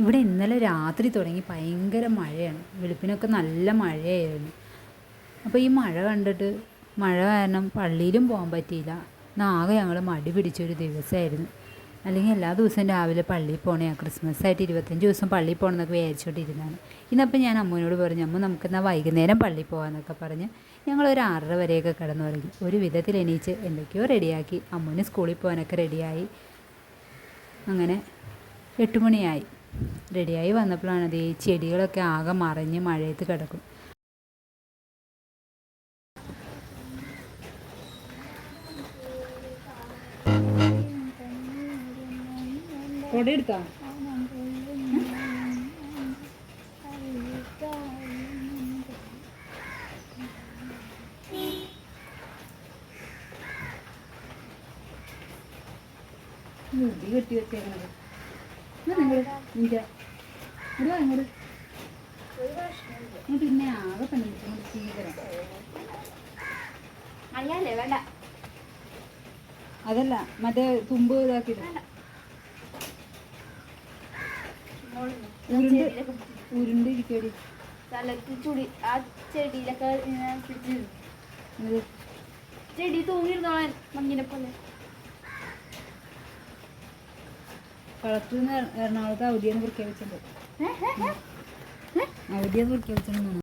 ഇവിടെ ഇന്നലെ രാത്രി തുടങ്ങി ഭയങ്കര മഴയാണ്. വെളുപ്പിനൊക്കെ നല്ല മഴയായിരുന്നു. അപ്പോൾ ഈ മഴ കണ്ടിട്ട് മഴ കാരണം പള്ളിയിലും പോകാൻ പറ്റിയില്ല. ആകെ ഞങ്ങൾ മടി പിടിച്ചൊരു ദിവസമായിരുന്നു. അല്ലെങ്കിൽ എല്ലാ ദിവസവും രാവിലെ പള്ളിയിൽ പോകണേ. ക്രിസ്മസ് ആയിട്ട് 25 ദിവസം പള്ളിയിൽ പോകണമെന്നൊക്കെ വിചാരിച്ചുകൊണ്ടിരുന്നതാണ്. ഇന്നപ്പോൾ ഞാൻ അമ്മൂനോട് പറഞ്ഞു, അമ്മ നമുക്കെന്നാൽ വൈകുന്നേരം പള്ളിയിൽ പോകാമെന്നൊക്കെ പറഞ്ഞ് ഞങ്ങളൊരു 6:30 വരെയൊക്കെ കിടന്നുറങ്ങി. ഒരു വിധത്തിൽ എണീച്ച് എന്തൊക്കെയോ റെഡിയാക്കി. അമ്മൂന് സ്കൂളിൽ പോകാനൊക്കെ റെഡിയായി. അങ്ങനെ 8 മണിയായി. റെഡിയായി വന്നപ്പോഴാണ് അത് ഈ ചെടികളൊക്കെ ആകെ മറിഞ്ഞ് മഴയത്ത് കിടക്കും. കൊടയെടുത്താ കെട്ടി വെച്ചേക്കണത് പിന്നെ ആകെ വേണ്ട അതല്ല മറ്റേ തുമ്പ് ഇതാക്കിയിട്ട് ഉരുണ്ടിരിക്കടി സ്ഥലത്ത് ചുടി ആ ചെടിയിലൊക്കെ ചെടി തൂങ്ങിയിരുന്നോളാൻ മഞ്ഞിനെ പോലെ. കളക്ടർ എറണാകുളത്ത് അവധിയെന്ന് പ്രഖ്യാപിച്ചിട്ടുണ്ട്. അവധിയെന്ന് പ്രഖ്യാപിച്ചിട്ടുണ്ടെന്നാണ്.